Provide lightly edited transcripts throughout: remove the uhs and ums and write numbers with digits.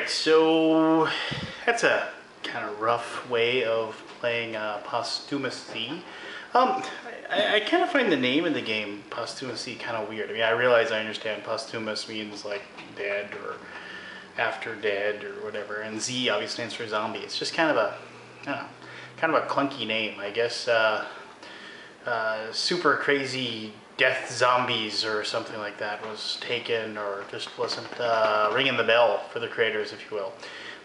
Alright, so that's a kind of rough way of playing Posthumous Z. I kind of find the name of the game, Posthumous Z, kind of weird. I mean, I realize I understand posthumous means like dead or after dead or whatever, and Z obviously stands for zombie. It's just kind of a, I don't know, kind of a clunky name. I guess super crazy death zombies or something like that was taken, or just wasn't ringing the bell for the creators, if you will.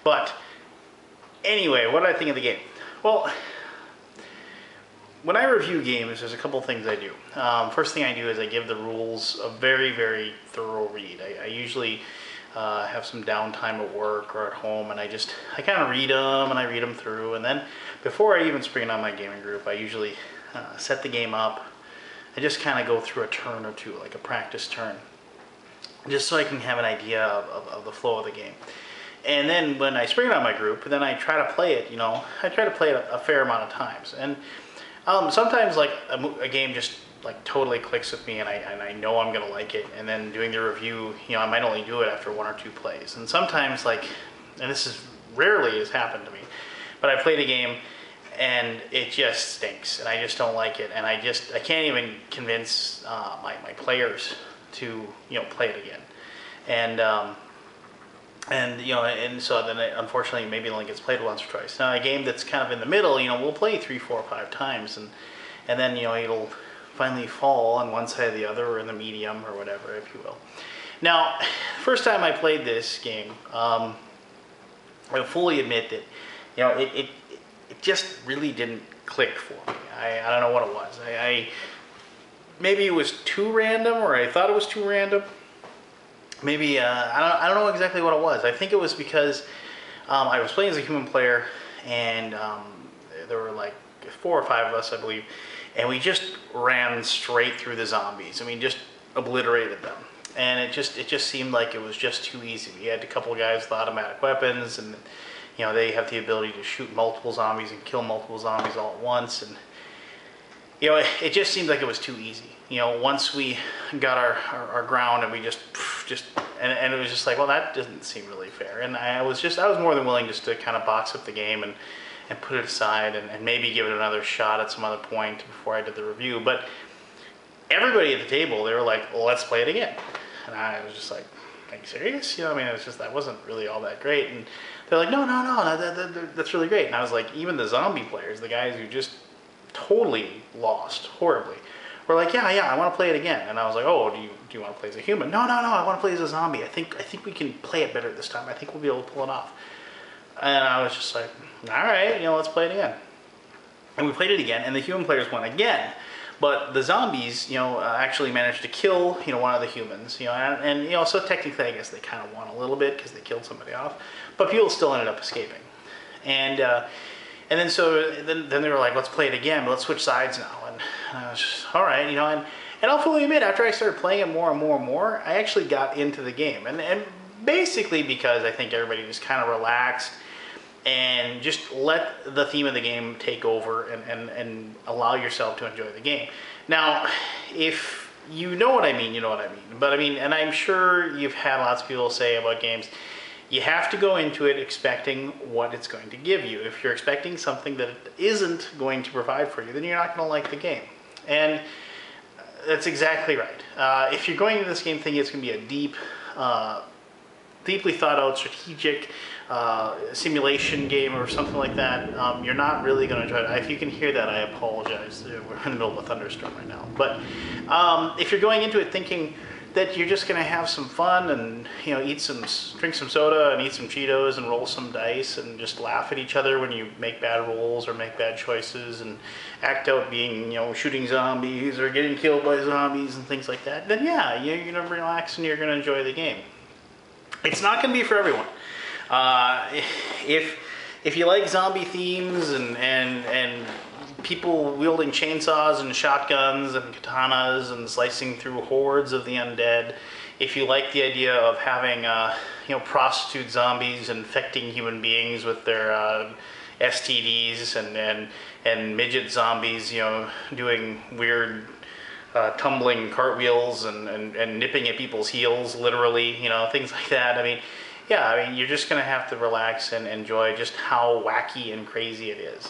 But anyway, what did I think of the game? Well, when I review games, there's a couple things I do. First thing I do is I give the rules a very, very thorough read. I usually have some downtime at work or at home, and I kind of read them, and I read them through, and then before I even spring it on my gaming group, I usually set the game up. I just kind of go through a turn or two, like a practice turn, just so I can have an idea of the flow of the game. And then when I spring it on my group, then I try to play it, I try to play it a fair amount of times. And sometimes like a game just like totally clicks with me, and I know I'm gonna like it, and then doing the review, I might only do it after 1 or 2 plays. And sometimes and this is rarely has happened to me, but I played a game and it just stinks, and I just don't like it, and I can't even convince my players to play it again, and so then unfortunately maybe it only gets played once or twice. Now a game that's kind of in the middle, we'll play 3, 4, 5 times, and then it'll finally fall on one side or the other, or in the medium or whatever, if you will. Now, first time I played this game, I fully admit that it just really didn't click for me. I don't know what it was. Maybe it was too random, or I thought it was too random. Maybe I don't know exactly what it was. I think it was because I was playing as a human player, and there were like 4 or 5 of us, I believe, and we just ran straight through the zombies. I mean, just obliterated them, and it just seemed like it was just too easy. We had a couple of guys with automatic weapons, and they have the ability to shoot multiple zombies and kill multiple zombies all at once, and it just seemed like it was too easy. Once we got our ground, and we just and it was just like, well, that doesn't seem really fair. And I was more than willing just to kind of box up the game and put it aside, and maybe give it another shot at some other point before I did the review. But everybody at the table, they were like, well, let's play it again. And I was just like, are you serious? I mean, it was just, that wasn't really all that great. And they're like, no, that's really great. And I was like, even the zombie players, the guys who just totally lost horribly, were like, yeah, I want to play it again. And I was like, oh, do you want to play as a human? No, I want to play as a zombie. I think we can play it better this time. I think we'll be able to pull it off. And I was just like, all right, let's play it again. And we played it again, and the human players won again. But the zombies, actually managed to kill, one of the humans, and so technically I guess they kind of won a little bit because they killed somebody off, but people still ended up escaping. And then then they were like, let's play it again, but let's switch sides now. And I was just, all right, and I'll fully admit, after I started playing it more and more and more, I actually got into the game, and basically because I think everybody just kind of relaxed and just let the theme of the game take over, and allow yourself to enjoy the game. Now, if you know what I mean, you know what I mean. But I mean, and I'm sure you've had lots of people say about games, you have to go into it expecting what it's going to give you. If you're expecting something that it isn't going to provide for you, then you're not going to like the game. And that's exactly right. If you're going into this game thinking it's going to be a deeply thought out strategic simulation game or something like that, you're not really going to enjoy it. If you can hear that, I apologize. We're in the middle of a thunderstorm right now. But if you're going into it thinking that you're just going to have some fun and drink some soda and eat some Cheetos and roll some dice and just laugh at each other when you make bad rolls or make bad choices and act out being shooting zombies or getting killed by zombies and things like that, then yeah, you're going to relax and you're going to enjoy the game. It's not going to be for everyone. If you like zombie themes and people wielding chainsaws and shotguns and katanas and slicing through hordes of the undead, if you like the idea of having prostitute zombies infecting human beings with their STDs, and midget zombies doing weird tumbling cartwheels and nipping at people's heels, literally, things like that. I mean, yeah, I mean, you're just going to have to relax and enjoy just how wacky and crazy it is.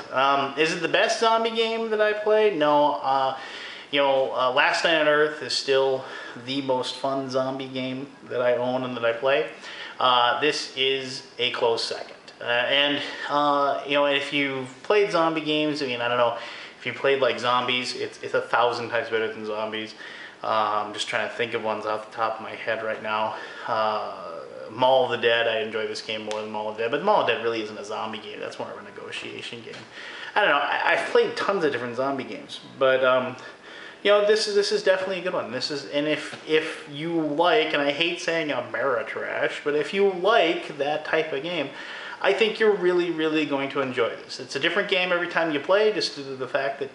Is it the best zombie game that I play? No. Last Night on Earth is still the most fun zombie game that I own and that I play. This is a close second. If you've played zombie games, I mean, I don't know, if you played like Zombies, it's 1,000 times better than Zombies. I'm just trying to think of ones off the top of my head right now. Mall of the Dead, I enjoy this game more than Mall of the Dead, but Mall of the Dead really isn't a zombie game. That's more of a negotiation game. I don't know. I've played tons of different zombie games, but this is definitely a good one. And if you like, and I hate saying Ameritrash, but if you like that type of game, I think you're really, really going to enjoy this. It's a different game every time you play, just due to the fact that,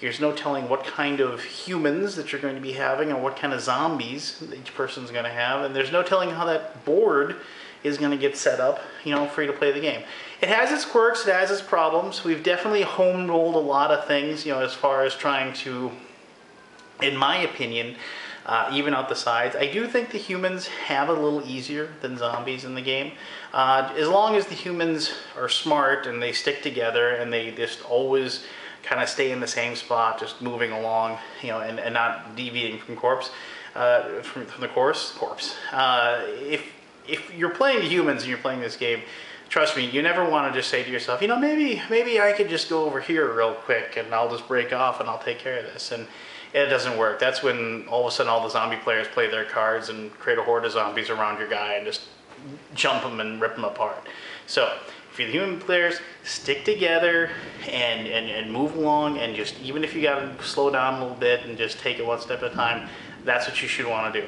there's no telling what kind of humans that you're going to be having or what kind of zombies that each person's going to have, and there's no telling how that board is going to get set up, for you to play the game. It has its quirks, it has its problems. We've definitely home rolled a lot of things, as far as trying to, in my opinion, even out the sides. I do think the humans have a little easier than zombies in the game. As long as the humans are smart and they stick together and they just always kind of stay in the same spot, just moving along, and not deviating from from the corpse. If you're playing the humans and you're playing this game, trust me, you never want to just say to yourself, maybe I could just go over here real quick and I'll just break off and I'll take care of this. And it doesn't work. That's when all of a sudden all the zombie players play their cards and create a horde of zombies around your guy and just jump them and rip them apart. So if you're the human players, stick together and move along, and just, even if you gotta slow down a little bit and just take it one step at a time, that's what you should want to do.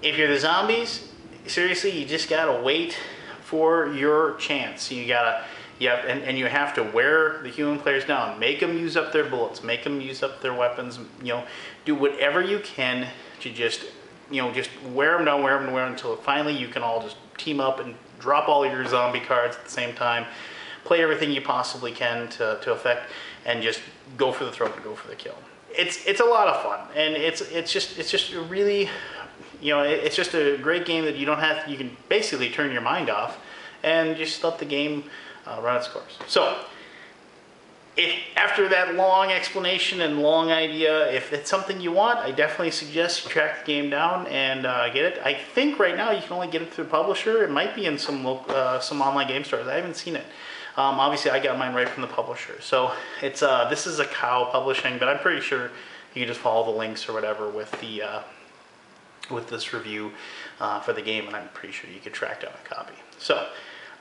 If you're the zombies, seriously, you just gotta wait for your chance. You have to wear the human players down. Make them use up their bullets. Make them use up their weapons. Do whatever you can to just wear them down, until finally you can all just team up and drop all your zombie cards at the same time. Play everything you possibly can to effect, and just go for the throat and go for the kill. It's a lot of fun, and it's just a really, it's just a great game that you can basically turn your mind off and just let the game run its course. So, after that long explanation and long idea, if it's something you want, I definitely suggest you track the game down and get it. I think right now you can only get it through the publisher. It might be in some online game stores. I haven't seen it. Obviously, I got mine right from the publisher. So it's this is a Cow Publishing, but I'm pretty sure you can just follow the links or whatever with this review for the game, and I'm pretty sure you could track down a copy. So.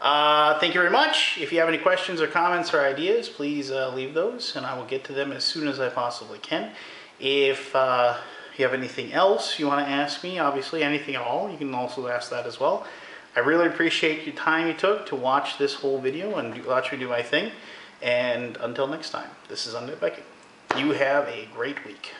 Thank you very much. If you have any questions or comments or ideas, please leave those, and I will get to them as soon as I possibly can. If you have anything else you want to ask me, obviously anything at all, you can also ask that as well. I really appreciate your time you took to watch this whole video and watch me do my thing. And until next time, this is Undead Viking. You have a great week.